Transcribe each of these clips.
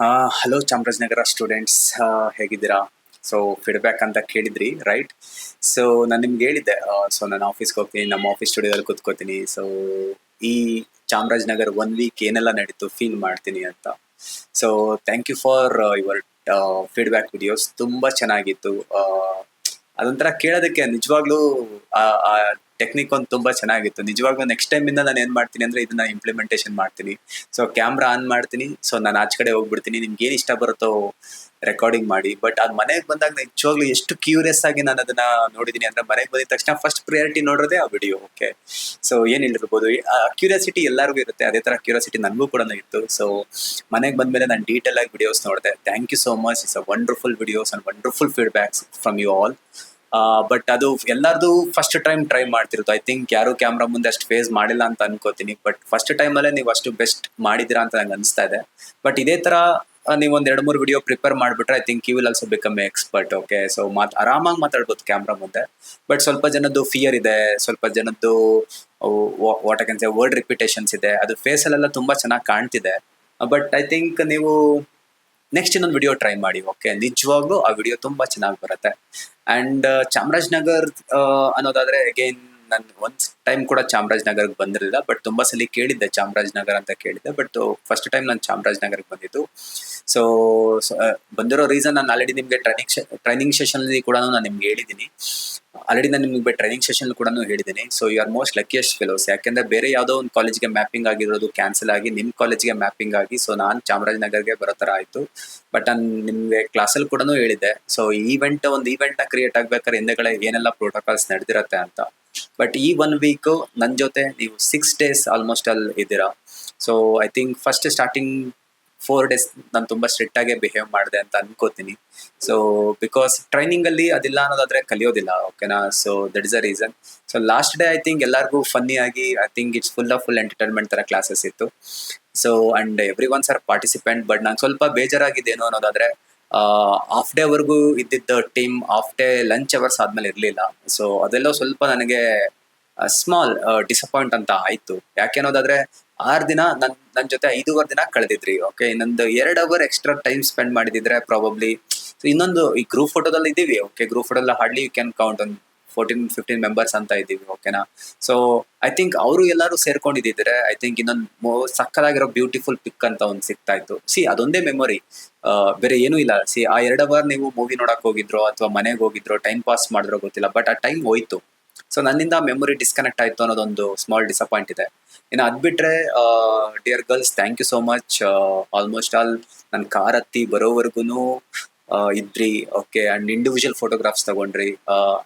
Hello Chamarajanagar students, ಹೇಗಿದ್ದೀರಾ? So feedback ಅಂತ ಕೇಳಿದ್ರಿ, ರೈಟ್? ಸೊ ನಾನು ನಿಮ್ಗೆ ಹೇಳಿದ್ದೆ, ಸೊ ನಾನು ಆಫೀಸ್ಗೆ ಹೋಗ್ತೀನಿ, ನಮ್ಮ ಆಫೀಸ್ ಸ್ಟುಡಿಯೋದಲ್ಲಿ ಕೂತ್ಕೋತೀನಿ. ಸೊ ಈ ಚಾಮರಾಜನಗರ 1 ವೀಕ್ ಏನೆಲ್ಲ ನಡೀತು ಫೀಲ್ ಮಾಡ್ತೀನಿ ಅಂತ. So thank you for your feedback videos. ತುಂಬ ಚೆನ್ನಾಗಿತ್ತು. ಅದೊಂಥರ ಕೇಳೋದಕ್ಕೆ ನಿಜವಾಗ್ಲೂ ಆ ಟೆಕ್ನಿಕ್ ಒಂದು ತುಂಬ ಚೆನ್ನಾಗಿತ್ತು. ನಿಜವಾಗ್ಲೂ ನೆಕ್ಸ್ಟ್ ಟೈಮಿಂದ ನಾನು ಏನು ಮಾಡ್ತೀನಿ ಅಂದರೆ ಇದನ್ನ ಇಂಪ್ಲಿಮೆಂಟೇಷನ್ ಮಾಡ್ತೀನಿ. ಸೊ ಕ್ಯಾಮ್ರಾ ಆನ್ ಮಾಡ್ತೀನಿ, ಸೊ ನಾನು ಆಚೆ ಕಡೆ ಹೋಗ್ಬಿಡ್ತೀನಿ, ನಿಮ್ಗೆ ಏನು ಇಷ್ಟ ಬರುತ್ತೋ ರೆಕಾರ್ಡಿಂಗ್ ಮಾಡಿ. ಬಟ್ ಅದು ಮನೆಗೆ ಬಂದಾಗ ನಿಜವಾಗ್ಲೂ ಎಷ್ಟು ಕ್ಯೂರಿಯಸ್ ಆಗಿ ನಾನು ಅದನ್ನ ನೋಡಿದ್ದೀನಿ ಅಂದರೆ, ಮನೆಗೆ ಬಂದಿದ ತಕ್ಷಣ ಫಸ್ಟ್ ಪ್ರಿಯಾರಿಟಿ ನೋಡೋದೇ ಆ ವಿಡಿಯೋ. ಓಕೆ, ಸೊ ಏನು ಹೇಳಿರ್ಬೋದು, ಕ್ಯೂರಿಯಾಸಿಟಿ ಎಲ್ಲರಿಗೂ ಇರುತ್ತೆ, ಅದೇ ಥರ ಕ್ಯೂರಿಯಾಸಿಟಿ ನನಗೂ ಕೂಡ ಇತ್ತು. ಸೊ ಮನೆಗೆ ಬಂದಮೇಲೆ ನಾನು ಡೀಟೇಲ್ ಆಗಿ ವಿಡಿಯೋಸ್ ನೋಡಿದೆ. Thank you so much. It's a wonderful videos and wonderful feedbacks from you all. But ಅದು ಎಲ್ಲರದು ಫಸ್ಟ್ ಟೈಮ್ ಟ್ರೈ ಮಾಡ್ತಿರೋದು. ಐ ಥಿಂಕ್ ಯಾರು ಕ್ಯಾಮ್ರಾ ಮುಂದೆ ಅಷ್ಟು ಫೇಸ್ ಮಾಡಿಲ್ಲ ಅಂತ ಅನ್ಕೋತೀನಿ. ಬಟ್ ಫಸ್ಟ್ ಟೈಮಲ್ಲೇ ನೀವು ಅಷ್ಟು ಬೆಸ್ಟ್ ಮಾಡಿದ್ದೀರಾ ಅಂತ ನಂಗೆ ಅನಿಸ್ತಾ ಇದೆ. ಬಟ್ ಇದೇ ಥರ ನೀವೊಂದು 2-3 ವಿಡಿಯೋ ಪ್ರಿಪೇರ್ ಮಾಡಿಬಿಟ್ರೆ I think you will also become expert. Okay, so ಆರಾಮಾಗಿ ಮಾತಾಡ್ಬೋದು ಕ್ಯಾಮ್ರಾ ಮುಂದೆ. ಬಟ್ ಸ್ವಲ್ಪ ಜನದ್ದು ಫಿಯರ್ ಇದೆ, ಸ್ವಲ್ಪ ಜನದ್ದು what I can say word repetitions ಇದೆ. ಅದು ಫೇಸಲ್ಲೆಲ್ಲ ತುಂಬ ಚೆನ್ನಾಗಿ ಕಾಣ್ತಿದೆ. ಬಟ್ ಐ ಥಿಂಕ್ ನೀವು ನೆಕ್ಸ್ಟ್ ಇನ್ನೊಂದು ವಿಡಿಯೋ ಟ್ರೈ ಮಾಡಿ. ಓಕೆ, ನಿಜವಾಗ್ಲೂ ಆ ವಿಡಿಯೋ ತುಂಬ ಚೆನ್ನಾಗಿ ಬರುತ್ತೆ. ಆ್ಯಂಡ್ ಚಾಮರಾಜನಗರ್ ಅನ್ನೋದಾದರೆ ಅಗೈನ್ ನಾನು ಒಂದು ಟೈಮ್ ಕೂಡ ಚಾಮರಾಜನಗರ್ಗೆ ಬಂದಿರಲಿಲ್ಲ. ಬಟ್ ತುಂಬ ಸಲ ಕೇಳಿದ್ದೆ ಚಾಮರಾಜನಗರ ಅಂತ ಕೇಳಿದ್ದೆ. ಬಟ್ ಫಸ್ಟ್ ಟೈಮ್ ನಾನು ಚಾಮರಾಜನಗರ್ಗೆ ಬಂದಿದ್ದು. ಸೊ ಬಂದಿರೋ ರೀಸನ್ ನಾನು ಆಲ್ರೆಡಿ ನಿಮಗೆ ಟ್ರೈನಿಂಗ್ ಸೆಷನಲ್ಲಿ ಕೂಡ ನಾನು ನಿಮ್ಗೆ ಹೇಳಿದ್ದೀನಿ. ಆಲ್ರೆಡಿ ನಾನು ನಿಮಗೆ ಟ್ರೈನಿಂಗ್ ಸೆಷನ್ ಕೂಡ ಹೇಳಿದ್ದೀನಿ. So you are most luckiest fellows. ಯಾಕೆಂದರೆ ಬೇರೆ ಯಾವುದೋ ಒಂದು ಕಾಲೇಜ್ಗೆ ಮ್ಯಾಪಿಂಗ್ ಆಗಿರೋದು ಕ್ಯಾನ್ಸಲ್ ಆಗಿ ನಿಮ್ಮ ಕಾಲೇಜ್ಗೆ ಮ್ಯಾಪಿಂಗ್ ಆಗಿ, ಸೊ ನಾನು ಚಾಮರಾಜನಗರ್ಗೆ ಬರೋ ಥರ ಆಯಿತು. ಬಟ್ ನಾನು ನಿಮಗೆ ಕ್ಲಾಸಲ್ಲಿ ಕೂಡ ಹೇಳಿದ್ದೆ, ಸೊ ಒಂದು ಈವೆಂಟ್ನ ಕ್ರಿಯೇಟ್ ಆಗ್ಬೇಕಾದ್ರೆ ಹಿಂದೆಗಡೆ ಏನೆಲ್ಲ ಪ್ರೋಟೋಕಾಲ್ಸ್ ನಡೆದಿರತ್ತೆ ಅಂತ. ಬಟ್ ಈ 1 ವೀಕು ನನ್ನ ಜೊತೆ ನೀವು 6 ಡೇಸ್ ಆಲ್ಮೋಸ್ಟ್ ಅಲ್ಲಿ ಇದ್ದೀರಾ. So I think first starting 4 days ನಾನು ತುಂಬ ಸ್ಟ್ರಿಕ್ಟ್ ಆಗೇ ಬಿಹೇವ್ ಮಾಡಿದೆ ಅಂತ ಅನ್ಕೋತೀನಿ. ಸೊ ಬಿಕಾಸ್ ಟ್ರೈನಿಂಗಲ್ಲಿ ಅದಿಲ್ಲ ಅನ್ನೋದಾದರೆ ಕಲಿಯೋದಿಲ್ಲ. ಓಕೆನಾ? So that is a reason. So last day I think ಎಲ್ಲರಿಗೂ ಫನ್ನಿ ಆಗಿ, I think it's full entertainment ಥರ ಕ್ಲಾಸಸ್ ಇತ್ತು. So and every ones are participant. But ನಂಗೆ ಸ್ವಲ್ಪ ಬೇಜಾರಾಗಿದ್ದೇನು ಅನ್ನೋದಾದರೆ, ಹಾಫ್ ಡೇವರೆಗೂ ಇದ್ದಿದ್ದ team half day lunch hours ಆದಮೇಲೆ ಇರಲಿಲ್ಲ. ಸೊ ಅದೆಲ್ಲ ಸ್ವಲ್ಪ ನನಗೆ ಸ್ಮಾಲ್ ಡಿಸಪಾಯಿಂಟ್ ಅಂತ ಆಯಿತು. ಯಾಕೆ ಅನ್ನೋದಾದರೆ 6 ದಿನ ನನ್ನ ಜೊತೆ 5.5 ದಿನ ಕಳೆದಿದ್ರಿ. ಓಕೆ, ಇನ್ನೊಂದು 2 ಅವರ್ ಎಕ್ಸ್ಟ್ರಾ ಟೈಮ್ ಸ್ಪೆಂಡ್ ಮಾಡಿದಿದ್ರೆ ಪ್ರಾಬಬ್ಲಿ. ಸೊ ಇನ್ನೊಂದು ಈ ಗ್ರೂಪ್ ಫೋಟೋದಲ್ಲಿ ಇದ್ದೀವಿ. ಓಕೆ, ಗ್ರೂಪ್ ಫೋಟೋದಲ್ಲಿ ಹಾರ್ಡ್ಲಿ ಯು ಕ್ಯಾನ್ ಕೌಂಟ್ ಒಂದು 14-15 ಮೆಂಬರ್ಸ್ ಅಂತ ಇದ್ದೀವಿ. ಓಕೆನಾ? ಸೊ ಐ ಥಿಂಕ್ ಅವರು ಎಲ್ಲರೂ ಸೇರ್ಕೊಂಡಿದ್ದಿದ್ರೆ ಐ ಥಿಂಕ್ ಇನ್ನೊಂದು ಸಕ್ಕದಾಗಿರೋ ಬ್ಯೂಟಿಫುಲ್ ಪಿಕ್ ಅಂತ ಒಂದು ಸಿಗ್ತಾ ಇತ್ತು. ಅದೊಂದೇ ಮೆಮೊರಿ, ಬೇರೆ ಏನೂ ಇಲ್ಲ. ಆ 2 ಅವರ್ ನೀವು ಮೂವಿ ನೋಡಕ್ ಹೋಗಿದ್ರೋ ಅಥವಾ ಮನೆಗೆ ಹೋಗಿದ್ರೋ ಟೈಮ್ ಪಾಸ್ ಮಾಡಿದ್ರೋ ಗೊತ್ತಿಲ್ಲ, ಬಟ್ ಆ ಟೈಮ್ ಹೋಯ್ತು. ಸೊ ನನ್ನಿಂದ ಮೆಮೊರಿ ಡಿಸ್ಕನೆಕ್ಟ್ ಆಯಿತು ಅನ್ನೋದೊಂದು ಸ್ಮಾಲ್ ಡಿಸಪಾಯಿಂಟ್ ಇದೆ. ಇನ್ನು ಅದು ಬಿಟ್ಟರೆ, dear girls, thank you so much. Almost all ನನ್ನ ಕಾರ್ ಹತ್ತಿ ಬರೋವರೆಗೂ ಇದ್ರಿ. ಓಕೆ, ಆ್ಯಂಡ್ ಇಂಡಿವಿಜುವಲ್ ಫೋಟೋಗ್ರಾಫ್ಸ್ ತಗೊಂಡ್ರಿ.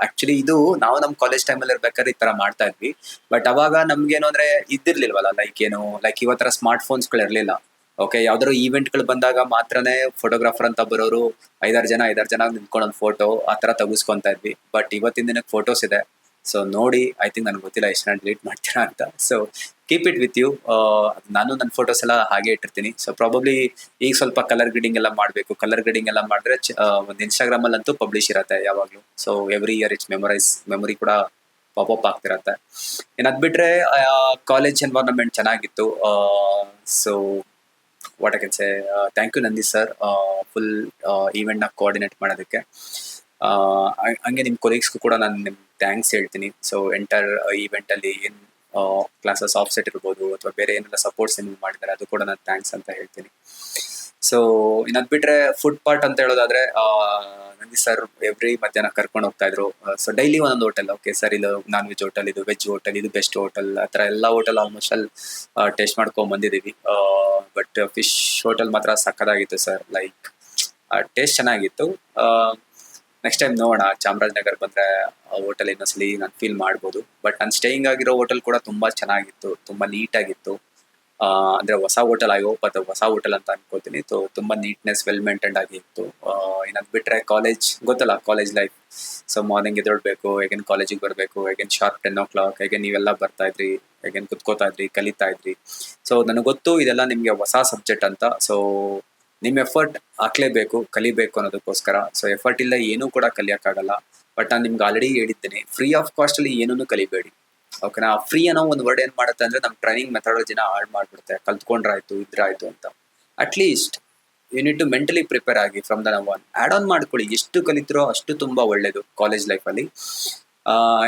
ಆ್ಯಕ್ಚುಲಿ ಇದು ನಾವು ನಮ್ಮ ಕಾಲೇಜ್ ಟೈಮಲ್ಲಿ ಇರ್ಬೇಕಾದ್ರೆ ಈ ಥರ ಮಾಡ್ತಾ ಇದ್ವಿ. ಬಟ್ ಅವಾಗ ನಮ್ಗೇನು ಅಂದರೆ ಇದ್ದಿರ್ಲಿಲ್ವಲ್ಲ, ಲೈಕ್ ಇವತ್ತರ ಸ್ಮಾರ್ಟ್ ಫೋನ್ಸ್ಗಳು ಇರಲಿಲ್ಲ. ಓಕೆ, ಯಾವ್ದಾದ್ರು ಈವೆಂಟ್ಗಳು ಬಂದಾಗ ಮಾತ್ರನೇ ಫೋಟೋಗ್ರಾಫರ್ ಅಂತ ಬರೋರು 5-6 ಜನ ನಿಂತ್ಕೊಂಡು ಒಂದು ಫೋಟೋ ಆ ಥರ ತೆಗಿಸ್ಕೊತಾ ಇದ್ವಿ. ಬಟ್ ಇವತ್ತಿನ ದಿನಕ್ಕೆ ಫೋಟೋಸ್ ಇದೆ. ಸೊ ನೋಡಿ, ಐ ಥಿಂಕ್ ನನಗೆ ಗೊತ್ತಿಲ್ಲ ಎಷ್ಟು ಜನ ಡಿಲೀಟ್ ಮಾಡ್ತೀರಾ ಅಂತ. So keep it with you. ನಾನು ನನ್ನ ಫೋಟೋಸ್ ಎಲ್ಲ ಹಾಗೆ ಇಟ್ಟಿರ್ತೀನಿ. ಸೊ ಪ್ರಾಬಬ್ಲಿ ಈಗ ಸ್ವಲ್ಪ ಕಲರ್ ಗ್ರೇಡಿಂಗ್ ಎಲ್ಲ ಮಾಡಬೇಕು. ಕಲರ್ ಗ್ರೇಡಿಂಗ್ ಎಲ್ಲ ಮಾಡಿದ್ರೆ ಒಂದು ಇನ್ಸ್ಟಾಗ್ರಾಮಲ್ಲಂತೂ ಪಬ್ಲಿಷ್ ಇರುತ್ತೆ ಯಾವಾಗಲೂ. So every year it's memory ಕೂಡ ಪಾಪಪ್ ಆಗ್ತಿರತ್ತೆ. ಇನ್ನು ಅದು ಬಿಟ್ಟರೆ ಕಾಲೇಜ್ ಎನ್ವೈರನ್ಮೆಂಟ್ ಚೆನ್ನಾಗಿತ್ತು. So what I can say, thank you Nandi sir, full ಈವೆಂಟ್ನ ಕೋಆರ್ಡಿನೇಟ್ ಮಾಡೋದಕ್ಕೆ. ಹಂಗೆ ನಿಮ್ಮ ಕೊಲೀಗ್ಸ್ಗೂ ಕೂಡ ನಾನು ನಿಮ್ಮ ಥ್ಯಾಂಕ್ಸ್ ಹೇಳ್ತೀನಿ. ಸೊ ಎಂಟರ್ ಈವೆಂಟಲ್ಲಿ ಏನು ಕ್ಲಾಸಸ್ ಆಫ್ಸೆಟ್ ಇರ್ಬೋದು ಅಥವಾ ಬೇರೆ ಏನೆಲ್ಲ ಸಪೋರ್ಟ್ಸ್ ಏನು ಮಾಡಿದ್ದಾರೆ ಅದು ಕೂಡ ನಾನು ಥ್ಯಾಂಕ್ಸ್ ಅಂತ ಹೇಳ್ತೀನಿ. ಸೊ ಇನ್ನದು ಬಿಟ್ಟರೆ ಫುಡ್ ಪಾರ್ಟ್ ಅಂತ ಹೇಳೋದಾದರೆ, ನಂದಿ ಸರ್ ಎವ್ರಿ ಮಧ್ಯಾಹ್ನ ಕರ್ಕೊಂಡು ಹೋಗ್ತಾಯಿದ್ರು. ಸೊ ಡೈಲಿ ಒಂದೊಂದು ಹೋಟೆಲ್. ಓಕೆ ಸರ್, ಇದು ನಾನ್ ವೆಜ್ ಹೋಟೆಲ್, ಇದು ವೆಜ್ ಹೋಟೆಲ್, ಇದು ಬೆಸ್ಟ್ ಹೋಟೆಲ್, ಆ ಥರ ಎಲ್ಲ ಹೋಟೆಲ್ ಆಲ್ಮೋಸ್ಟ್ ಅಲ್ಲಿ ಟೇಸ್ಟ್ ಮಾಡ್ಕೊಂಡು ಬಂದಿದ್ದೀವಿ. ಬಟ್ ಫಿಶ್ ಹೋಟೆಲ್ ಮಾತ್ರ ಸಕ್ಕದಾಗಿತ್ತು ಸರ್. ಲೈಕ್ ಟೇಸ್ಟ್ ಚೆನ್ನಾಗಿತ್ತು. ನೆಕ್ಸ್ಟ್ ಟೈಮ್ ನೋಡೋಣ, ಚಾಮರಾಜನಗರ ಬಂದರೆ ಹೋಟೆಲ್ ಇನ್ನೊಂದ್ಸಲಿ ನಾನು ಫೀಲ್ ಮಾಡ್ಬೋದು. ಬಟ್ ನಾನು ಸ್ಟೇಯಿಂಗ್ ಆಗಿರೋ ಹೋಟೆಲ್ ಕೂಡ ತುಂಬ ಚೆನ್ನಾಗಿತ್ತು, ತುಂಬ ನೀಟಾಗಿತ್ತು. ಅಂದರೆ ಹೊಸ ಹೋಟೆಲ್, ಐ ಹೋಪ್ ಅದು ಹೊಸ ಹೋಟೆಲ್ ಅಂತ ಅನ್ಕೋತೀನಿ. ತುಂಬ ನೀಟ್ನೆಸ್, ವೆಲ್ ಮೇಂಟೈನ್ಡ್ ಆಗಿತ್ತು. ಇನ್ನದು ಬಿಟ್ಟರೆ ಕಾಲೇಜ್ ಗೊತ್ತಲ್ಲ, ಕಾಲೇಜ್ ಲೈಫ್. ಸೊ ಮಾರ್ನಿಂಗ್ ಎದ್ದೇಳಬೇಕು, ಹೇಗೇನು ಕಾಲೇಜಿಗೆ ಬರಬೇಕು, ಹೇಗೇನು ಶಾರ್ಪ್ 10 o'clock, ಹೇಗೆ ನೀವೆಲ್ಲ ಬರ್ತಾಯಿದ್ರಿ, ಹೇಗೇನು ಕುತ್ಕೋತಾ ಇದ್ರಿ, ಕಲಿತಾ ಇದ್ರಿ. ಸೊ ನನಗೆ ಗೊತ್ತು ಇದೆಲ್ಲ ನಿಮಗೆ ಹೊಸ ಸಬ್ಜೆಕ್ಟ್ ಅಂತ. ಸೊ ನಿಮ್ಮ ಎಫರ್ಟ್ ಹಾಕ್ಲೇಬೇಕು, ಕಲಿಬೇಕು ಅನ್ನೋದಕ್ಕೋಸ್ಕರ. ಸೊ ಎಫರ್ಟ್ ಇಲ್ಲ ಏನೂ ಕೂಡ ಕಲಿಯೋಕ್ಕಾಗಲ್ಲ. ಬಟ್ ನಾನು ನಿಮ್ಗೆ ಆಲ್ರೆಡಿ ಹೇಳಿದ್ದೀನಿ, ಫ್ರೀ ಆಫ್ ಕಾಸ್ಟಲ್ಲಿ ಏನೂ ಕಲಿಬೇಡಿ. ಓಕೆನಾ? ಫ್ರೀ ಅನ್ನೋ ಒಂದು ವರ್ಡ್ ಏನು ಮಾಡುತ್ತೆ ಅಂದರೆ ನಮ್ಮ ಟ್ರೈನಿಂಗ್ ಮೆಥಡಾಲಜಿನ ಹಾಳು ಮಾಡಿಬಿಡುತ್ತೆ. ಕಲ್ತ್ಕೊಂಡ್ರಾಯ್ತು, ಇದ್ರಾಯ್ತು ಅಂತ. At least you need to mentally prepare ಆಗಿ from the one add on ಮಾಡ್ಕೊಳ್ಳಿ. ಎಷ್ಟು ಕಲಿತಿರೋ ಅಷ್ಟು ತುಂಬ ಒಳ್ಳೇದು ಕಾಲೇಜ್ ಲೈಫಲ್ಲಿ.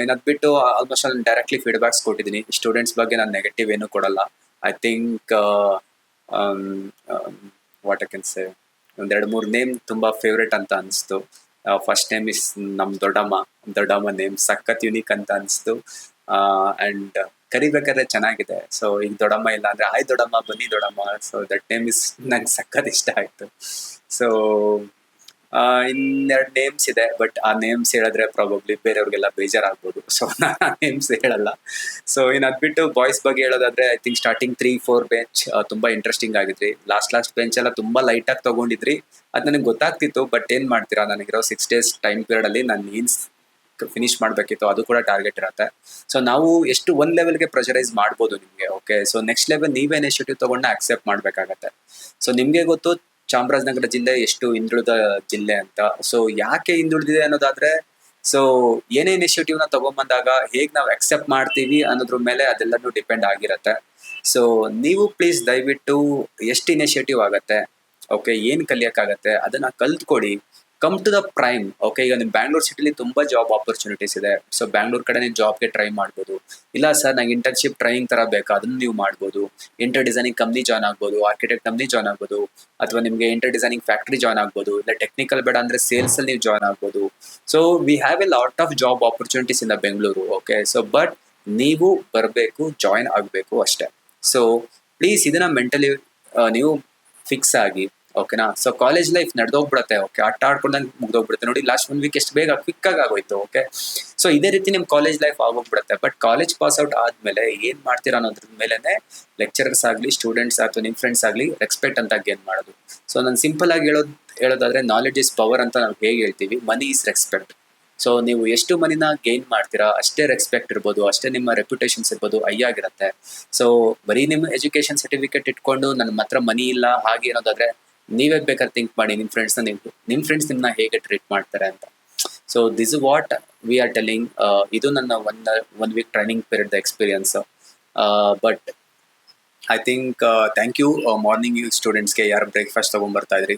ಇನ್ನು ಅದು ಬಿಟ್ಟು ಆಲ್ಮೋಸ್ಟ್ ಅಲ್ಲಿ ಡೈರೆಕ್ಟ್ಲಿ ಫೀಡ್ಬ್ಯಾಕ್ಸ್ ಕೊಟ್ಟಿದ್ದೀನಿ. ಸ್ಟೂಡೆಂಟ್ಸ್ ಬಗ್ಗೆ ನಾನು ನೆಗೆಟಿವ್ ಏನೂ ಕೊಡಲ್ಲ. I think what I can ಸೇ, ಒಂದೆರಡು ಮೂರು ನೇಮ್ ತುಂಬ ಫೇವ್ರೇಟ್ ಅಂತ ಅನಿಸ್ತು. ಫಸ್ಟ್ ನೇಮ್ ಇಸ್ ನಮ್ಮ ದೊಡ್ಡಮ್ಮ ನೇಮ್ ಸಖತ್ ಯುನೀಕ್ ಅಂತ ಅನಿಸ್ತು. ಆ್ಯಂಡ್ ಕರಿಬೇಕಾದ್ರೆ ಚೆನ್ನಾಗಿದೆ. ಸೊ ಈಗ ದೊಡ್ಡಮ್ಮ ಇಲ್ಲ ಅಂದರೆ ಹಾಯ್ ದೊಡ್ಡಮ್ಮ, ಬನ್ನಿ ದೊಡ್ಡಮ್ಮ. ಸೊ ದಟ್ ನೇಮ್ ಇಸ್ ನಂಗೆ ಸಖತ್ ಇಷ್ಟ ಆಯಿತು. ಸೊ ಇನ್ನೆರಡು ನೇಮ್ಸ್ ಇದೆ, ಬಟ್ ಆ ನೇಮ್ಸ್ ಹೇಳಿದ್ರೆ ಪ್ರಾಬಬ್ಲಿ ಬೇರೆಯವ್ರಿಗೆಲ್ಲ ಬೇಜಾರಾಗ್ಬೋದು. ಸೊ ನಾನು ಆ ನೇಮ್ಸ್ ಹೇಳಲ್ಲ. ಸೊ ಇನ್ನು ಅದ್ಬಿಟ್ಟು ಬಾಯ್ಸ್ ಬಗ್ಗೆ ಹೇಳೋದಾದ್ರೆ, ಐ ಥಿಂಕ್ ಸ್ಟಾರ್ಟಿಂಗ್ 3-4 ಬೆಂಚ್ ತುಂಬ ಇಂಟ್ರೆಸ್ಟಿಂಗ್ ಆಗಿದ್ರಿ. ಲಾಸ್ಟ್ ಬೆಂಚ್ ಎಲ್ಲ ತುಂಬ ಲೈಟಾಗಿ ತೊಗೊಂಡಿದ್ರಿ. ಅದು ನನಗೆ ಗೊತ್ತಾಗ್ತಿತ್ತು. ಬಟ್ ಏನು ಮಾಡ್ತೀರಾ, ನನಗಿರೋ 6 days ಟೈಮ್ ಪೀರಿಯಡಲ್ಲಿ ನಾನು ಏನು ಫಿನಿಶ್ ಮಾಡಬೇಕಿತ್ತು ಅದು ಕೂಡ ಟಾರ್ಗೆಟ್ ಇರುತ್ತೆ. ಸೊ ನಾವು ಎಷ್ಟು ಒಂದು ಲೆವೆಲ್ಗೆ ಪ್ರೆಷರೈಸ್ ಮಾಡ್ಬೋದು ನಿಮಗೆ. ಓಕೆ, ಸೊ ನೆಕ್ಸ್ಟ್ ಲೆವೆಲ್ ನೀವೇ ಇನಿಷಿಯೇಟಿವ್ ತೊಗೊಂಡು ಆಕ್ಸೆಪ್ಟ್ ಮಾಡಬೇಕಾಗತ್ತೆ. ಸೊ ನಿಮಗೆ ಗೊತ್ತು ಚಾಮರಾಜನಗರ ಜಿಲ್ಲೆ ಎಷ್ಟು ಹಿಂದುಳಿದ ಜಿಲ್ಲೆ ಅಂತ. ಸೊ ಯಾಕೆ ಹಿಂದುಳಿದಿದೆ ಅನ್ನೋದಾದ್ರೆ, ಸೊ ಏನೇ ಇನಿಷಿಯೇಟಿವ್ನ ತೊಗೊಂಬಂದಾಗ ಹೇಗೆ ನಾವು ಅಕ್ಸೆಪ್ಟ್ ಮಾಡ್ತೀವಿ ಅನ್ನೋದ್ರ ಮೇಲೆ ಅದೆಲ್ಲನೂ ಡಿಪೆಂಡ್ ಆಗಿರುತ್ತೆ. ಸೊ ನೀವು ಪ್ಲೀಸ್ ದಯವಿಟ್ಟು ಎಷ್ಟು ಇನಿಷಿಯೇಟಿವ್ ಆಗತ್ತೆ, ಓಕೆ, ಏನು ಕಲಿಯೋಕ್ಕಾಗತ್ತೆ ಅದನ್ನು ಕಲ್ತ್ಕೊಡಿ. Come to the prime. Okay, ಈಗ ನಿಮ್ಮ ಬ್ಯಾಂಗ್ಳೂರ್ ಸಿಟಿಲಿ ತುಂಬ ಜಾಬ್ ಆಪರ್ಚುನಿಟೀಸ್ ಇದೆ. ಸೊ ಬ್ಯಾಂಗ್ಳೂರ್ ಕಡೆ ನೀವು ಜಾಬ್ಗೆ ಟ್ರೈ ಮಾಡ್ಬೋದು. ಇಲ್ಲ ಸರ್ ನಂಗೆ ಇಂಟರ್ನ್ಶಿಪ್ ಟ್ರೈನಿಂಗ್ ಥರ ಬೇಕಾ, ಅದನ್ನು ನೀವು ಮಾಡ್ಬೋದು. ಇಂಟರ್ ಡಿಸೈನಿಂಗ್ ಕಂಪ್ನಿ ಜಾಯ್ನ್ ಆಗ್ಬೋದು, ಆರ್ಕಿಟೆಕ್ಟ್ ಕಂಪ್ನಿ ಜಾಯ್ನ್ ಆಗ್ಬೋದು, ಅಥವಾ ನಿಮಗೆ ಇಂಟರ್ ಡಿಸೈನಿಂಗ್ ಫ್ಯಾಕ್ಟ್ರಿ ಜಾಯ್ನ್ ಆಗ್ಬೋದು. ಇಲ್ಲ ಟೆಕ್ನಿಕಲ್ ಬೇಡ ಅಂದರೆ ಸೇಲ್ಸಲ್ಲಿ ನೀವು ಜಾಯ್ನ್ ಆಗ್ಬೋದು. So we have a lot of job opportunities in the Bengaluru. Okay, so but ನೀವು ಬರಬೇಕು, ಜಾಯ್ನ್ ಆಗಬೇಕು ಅಷ್ಟೇ. ಸೊ ಪ್ಲೀಸ್ ಇದನ್ನ ಮೆಂಟಲಿ ನೀವು ಫಿಕ್ಸ್ ಆಗಿ, ಓಕೆನಾ. ಸೊ ಕಾಲೇಜ್ ಲೈಫ್ ನಡೆದೋಗ್ಬಿಡುತ್ತೆ. ಓಕೆ, ಆಟ ಆಡ್ಕೊಂಡಂಗೆ ಮುಗ್ದೋಗ್ಬಿಡುತ್ತೆ. ನೋಡಿ ಲಾಸ್ಟ್ 1 week ಎಷ್ಟು ಬೇಗ ಕ್ವಿಕ್ಕಾಗಿ ಆಗೋಯ್ತು. ಓಕೆ, ಸೊ ಇದೇ ರೀತಿ ನಿಮ್ಮ ಕಾಲೇಜ್ ಲೈಫ್ ಆಗೋಗ್ಬಿಡುತ್ತೆ. ಬಟ್ ಕಾಲೇಜ್ ಪಾಸ್ ಔಟ್ ಆದಮೇಲೆ ಏನು ಮಾಡ್ತೀರಾ ಅನ್ನೋದ್ರ ಮೇಲೇ ಲೆಕ್ಚರರ್ಸ್ ಆಗಲಿ, ಸ್ಟೂಡೆಂಟ್ಸ್ ಅಥವಾ ನಿಮ್ಮ ಫ್ರೆಂಡ್ಸ್ ಆಗಲಿ ರೆಸ್ಪೆಕ್ಟ್ ಅಂತ ಗೇನ್ ಮಾಡೋದು. ಸೊ ನಾನು ಸಿಂಪಲ್ ಆಗಿ ಹೇಳೋದಾದ್ರೆ, ನಾಲೆಡ್ಜ್ ಇಸ್ ಪವರ್ ಅಂತ ನಾವು ಹೇಗೆ ಹೇಳ್ತೀವಿ, ಮನಿ ಇಸ್ ರೆಸ್ಪೆಕ್ಟ್. ಸೊ ನೀವು ಎಷ್ಟು ಮನಿನ ಗೇನ್ ಮಾಡ್ತೀರಾ ಅಷ್ಟೇ ರೆಸ್ಪೆಕ್ಟ್ ಇರ್ಬೋದು, ಅಷ್ಟೇ ನಿಮ್ಮ ರೆಪ್ಯುಟೇಷನ್ಸ್ ಇರ್ಬೋದು ಹೈ ಆಗಿರುತ್ತೆ. ಸೊ ಬರೀ ನಿಮ್ಮ ಎಜುಕೇಷನ್ ಸರ್ಟಿಫಿಕೇಟ್ ಇಟ್ಕೊಂಡು ನನ್ನ ಹತ್ರ ಮನಿ ಇಲ್ಲ ಹಾಗೆ ಅನ್ನೋದಾದ್ರೆ, ನೀವೇ ಬೇಕಾದ್ರೆ ಥಿಂಕ್ ಮಾಡಿ ನಿಮ್ಮ ಫ್ರೆಂಡ್ಸ್ ನಿಮ್ಮನ್ನ ಹೇಗೆ ಟ್ರೀಟ್ ಮಾಡ್ತಾರೆ ಅಂತ. So this is what we are telling. ಇದು ನನ್ನ one week training period experience. But I think thank you morning ಸ್ಟೂಡೆಂಟ್ಸ್ಗೆ ಯಾರು ಬ್ರೇಕ್ಫಾಸ್ಟ್ ತೊಗೊಂಬರ್ತಾ ಇದ್ರಿ.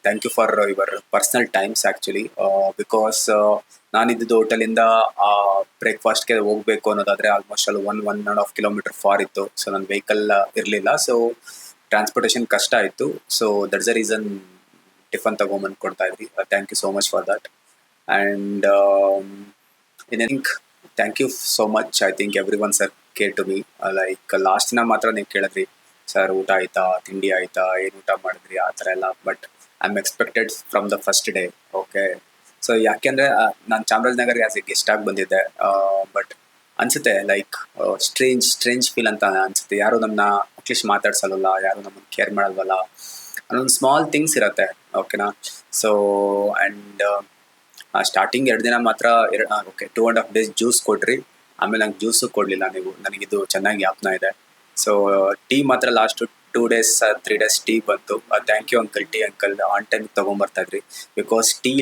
Thank you for your personal times actually. Because ನಾನಿದ್ದು ಹೋಟೆಲಿಂದ ಬ್ರೇಕ್ಫಾಸ್ಟ್ಗೆ ಹೋಗಬೇಕು ಅನ್ನೋದಾದರೆ ಆಲ್ಮೋಸ್ಟ್ ಅಲ್ಲಿ 1.5 kilometer ಫಾರ್ ಇತ್ತು. ಸೊ ನನ್ನ ವೆಹಿಕಲ್ ಇರಲಿಲ್ಲ. ಸೊ ಟ್ರಾನ್ಸ್ಪೋರ್ಟೇಷನ್ ಕಷ್ಟ ಆಯಿತು. So that's the reason tiffin ತೊಗೊಂಬಂದು ಕೊಡ್ತಾ ಇದ್ರಿ. Thank you so much for that. And I think thank you so much. I think every one sir care to me. Like last ದಿನ ಮಾತ್ರ ನೀವು ಕೇಳಿದ್ರಿ, ಸರ್ ಊಟ ಆಯಿತಾ, ತಿಂಡಿ ಆಯಿತಾ, ಏನು ಊಟ ಮಾಡಿದ್ರಿ, ಆ ಥರ ಎಲ್ಲ. But I am expected from the first day. Okay, so ಯಾಕೆಂದರೆ ನಾನು ಚಾಮರಾಜನಗರ್ಗೆ ಆ್ಯಸ್ ಎ ಗೆಸ್ಟ್ ಆಗಿ ಬಂದಿದ್ದೆ. ಬಟ್ ಅನಿಸುತ್ತೆ ಲೈಕ್ ಸ್ಟ್ರೇಂಜ್ ಫೀಲ್ ಅಂತ ಅನಿಸುತ್ತೆ. ಯಾರು ನಮ್ಮನ್ನ ಅಟ್ಲೀಸ್ಟ್ ಮಾತಾಡ್ಸಲ್ಲ, ಯಾರು ನಮ್ಮನ್ನು ಕೇರ್ ಮಾಡಲ್ವಲ್ಲ ಅನ್ನೊಂದು ಸ್ಮಾಲ್ ಥಿಂಗ್ಸ್ ಇರುತ್ತೆ. ಓಕೆನಾ. ಸೊ ಆ್ಯಂಡ್ ಸ್ಟಾರ್ಟಿಂಗ್ 2 ದಿನ ಮಾತ್ರ 2.5 days ಜ್ಯೂಸ್ ಕೊಟ್ರಿ. ಆಮೇಲೆ ನಂಗೆ ಜ್ಯೂಸು ಕೊಡಲಿಲ್ಲ ನೀವು. ನನಗಿದು ಚೆನ್ನಾಗಿ ಜ್ಞಾಪನ ಇದೆ. ಸೊ ಟೀ ಮಾತ್ರ ಲಾಸ್ಟ್ 2 days 3 days ಟೀ ಬಂತು. Thank you uncle, tea uncle on ಟೈಮಿಗೆ ತೊಗೊಂಬರ್ತಾ ಇದ್ರಿ. ಬಿಕಾಸ್ ಟೀ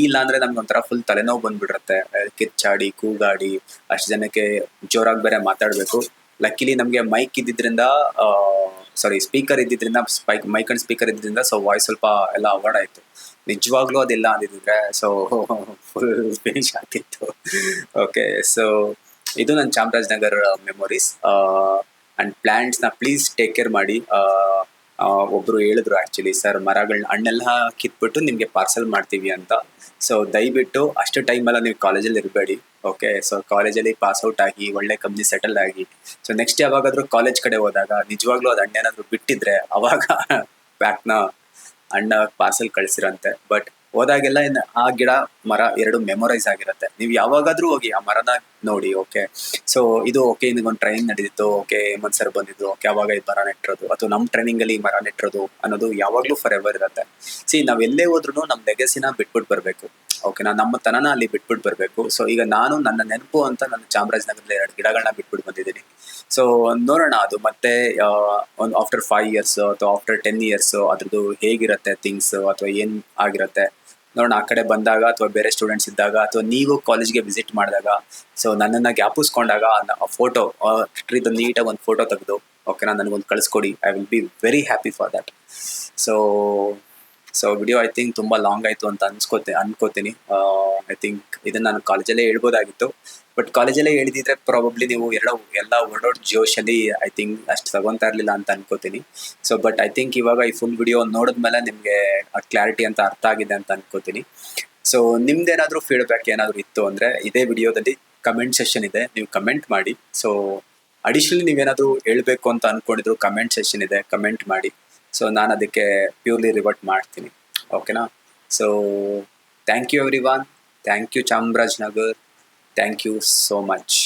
ಇಲ್ಲ ಅಂದರೆ ನಮ್ಗೆ ಒಂಥರ ಫುಲ್ ತಲೆನೋವು ಬಂದುಬಿಡುತ್ತೆ. ಕಿಚ್ಚಾಡಿ ಕೂಗಾಡಿ ಅಷ್ಟು ಜನಕ್ಕೆ ಜೋರಾಗಿ ಬೇರೆ ಮಾತಾಡಬೇಕು. ಲಕ್ಕಿಲಿ ನಮಗೆ ಮೈಕ್ ಇದ್ದಿದ್ದರಿಂದ, ಸ್ಪೀಕರ್ ಇದ್ದಿದ್ದರಿಂದ, ಮೈಕ್ ಅಂಡ್ ಸ್ಪೀಕರ್ ಇದ್ದಿದ್ದರಿಂದ ಸೊ ವಾಯ್ಸ್ ಸ್ವಲ್ಪ ಎಲ್ಲ ಅವಾರ್ಡ್ ಆಯಿತು. ನಿಜವಾಗ್ಲೂ ಅದೆಲ್ಲ ಅಂದಿದ್ರೆ ಸೊ ಫುಲ್ ಫಿನಿಶ್ ಆಗ್ತಿತ್ತು. ಓಕೆ, ಸೊ ಇದು ನನ್ನ ಚಾಮರಾಜನಗರ್ ಮೆಮೊರೀಸ್. ಆ್ಯಂಡ್ ಪ್ಲ್ಯಾಂಟ್ಸ್ನ ಪ್ಲೀಸ್ ಟೇಕ್ ಕೇರ್ ಮಾಡಿ. ಒಬ್ಬರು ಹೇಳಿದ್ರು ಆ್ಯಕ್ಚುಲಿ, ಸರ್ ಮರಗಳನ್ನ ಹಣ್ಣೆಲ್ಲ ಕಿತ್ಬಿಟ್ಟು ನಿಮಗೆ ಪಾರ್ಸಲ್ ಮಾಡ್ತೀವಿ ಅಂತ. ಸೊ ದಯವಿಟ್ಟು ಅಷ್ಟು ಟೈಮೆಲ್ಲ ನೀವು ಕಾಲೇಜಲ್ಲಿ ಇರಬೇಡಿ. ಓಕೆ, ಸೊ ಕಾಲೇಜಲ್ಲಿ ಪಾಸ್ಔಟ್ ಆಗಿ ಒಳ್ಳೆ ಕಂಪ್ನಿ ಸೆಟಲ್ ಆಗಿ, ಸೊ ನೆಕ್ಸ್ಟ್ ಯಾವಾಗಾದರೂ ಕಾಲೇಜ್ ಕಡೆ ಹೋದಾಗ ನಿಜವಾಗ್ಲೂ ಅದು ಹಣ್ಣೇನಾದರೂ ಬಿಟ್ಟಿದ್ರೆ ಅವಾಗ ಬ್ಯಾಕ್ನ ಹಣ್ಣ ಪಾರ್ಸಲ್ ಕಳಿಸಿರಂತೆ. ಬಟ್ ಹೋದಾಗೆಲ್ಲ ಆ ಗಿಡ ಮರ 2 ಮೆಮೊರೈಸ್ ಆಗಿರುತ್ತೆ. ನೀವು ಯಾವಾಗಾದ್ರೂ ಹೋಗಿ ಆ ಮರನ ನೋಡಿ. ಓಕೆ, ಸೊ ಇದು ಓಕೆ, ಇನ್ನೊಂದು ಟ್ರೈನ್ ನಡೆದಿತ್ತು. ಓಕೆ, ಹೇಮಂತ್ ಸರ್ ಬಂದಿದ್ದು. ಓಕೆ, ಅವಾಗ ಈ ಮರ ನೆಟ್ಟಿರೋದು ಅಥವಾ ನಮ್ಮ ಟ್ರೈನಿಂಗಲ್ಲಿ ಈ ಮರ ನೆಟ್ಟಿರೋದು ಅನ್ನೋದು ಯಾವಾಗಲೂ ಫಾರ್ ಎವರ್ ಇರುತ್ತೆ. ನಾವು ಎಲ್ಲೇ ಹೋದ್ರೂ ನಮ್ಮ ಲೆಗಸಿನ ಬಿಟ್ಬಿಟ್ಟು ಬರಬೇಕು. ಓಕೆನಾ, ನಮ್ಮ ತನನ ಅಲ್ಲಿ ಬಿಟ್ಬಿಟ್ಟು ಬರಬೇಕು. ಸೊ ಈಗ ನಾನು ನನ್ನ ನೆನಪು ಅಂತ ನನ್ನ ಚಾಮರಾಜನಗರದಲ್ಲಿ 2 ಗಿಡಗಳನ್ನ ಬಿಟ್ಬಿಟ್ಟು ಬಂದಿದ್ದೀನಿ. ಸೊ ನೋಡೋಣ ಅದು ಮತ್ತೆ ಒಂದು ಆಫ್ಟರ್ 5 years ಅಥವಾ ಆಫ್ಟರ್ 10 years ಅದ್ರದ್ದು ಹೇಗಿರುತ್ತೆ ಥಿಂಗ್ಸ್ ಅಥವಾ ಏನು ಆಗಿರುತ್ತೆ ನೋಡೋಣ. ಆ ಕಡೆ ಬಂದಾಗ ಅಥವಾ ಬೇರೆ ಸ್ಟೂಡೆಂಟ್ಸ್ ಇದ್ದಾಗ ಅಥವಾ ನೀವು ಕಾಲೇಜ್ಗೆ ವಿಸಿಟ್ ಮಾಡಿದಾಗ ಸೊ ನನ್ನನ್ನು ಜ್ಞಾಪಿಸ್ಕೊಂಡಾಗ ಆ ಫೋಟೋ ಟ್ರೀದು ನೀಟಾಗಿ ಒಂದು ಫೋಟೋ ತೆಗೆದು ಓಕೆನಾ, ನನಗೊಂದು ಕಳಿಸ್ಕೊಡಿ. I will be very happy for that. So video I think ತುಂಬ ಲಾಂಗ್ ಆಯಿತು ಅಂತ ಅನ್ಕೋತೀನಿ. ಐ ಥಿಂಕ್ ಇದನ್ನು ನಾನು ಕಾಲೇಜಲ್ಲೇ ಹೇಳ್ಬೋದಾಗಿತ್ತು, ಬಟ್ ಕಾಲೇಜಲ್ಲೇ ಹೇಳಿದಿದ್ರೆ ಪ್ರಾಬಬ್ಲಿ ನೀವು ಎಲ್ಲ ವರ್ಡ್ ಜೋಶಲ್ಲಿ ಐ ಥಿಂಕ್ ಅಷ್ಟು ತಗೊತಾ ಇರಲಿಲ್ಲ ಅಂತ ಅನ್ಕೋತೀನಿ. ಸೊ ಬಟ್ ಐ ಥಿಂಕ್ ಇವಾಗ ಈ ಫುಲ್ ವಿಡಿಯೋ ನೋಡಿದ್ಮೇಲೆ ನಿಮಗೆ ಆ ಕ್ಲಾರಿಟಿ ಅಂತ ಅರ್ಥ ಆಗಿದೆ ಅಂತ ಅನ್ಕೋತೀನಿ. ಸೊ ನಿಮ್ದೇನಾದರೂ ಫೀಡ್ಬ್ಯಾಕ್ ಏನಾದರೂ ಇತ್ತು ಅಂದರೆ ಇದೇ ವಿಡಿಯೋದಲ್ಲಿ ಕಮೆಂಟ್ ಸೆಷನ್ ಇದೆ, ನೀವು ಕಮೆಂಟ್ ಮಾಡಿ. ಸೊ ಅಡಿಷನಲಿ ನೀವೇನಾದರೂ ಹೇಳಬೇಕು ಅಂತ ಅಂದ್ಕೊಂಡಿದ್ರು ಕಮೆಂಟ್ ಸೆಷನ್ ಇದೆ, ಕಮೆಂಟ್ ಮಾಡಿ. ಸೊ ನಾನು ಅದಕ್ಕೆ ಪ್ಯೂರ್ಲಿ ರಿವರ್ಟ್ ಮಾಡ್ತೀನಿ. ಓಕೆನಾ. So thank you every one. Thank you Chamarajanagar. Thank you so much.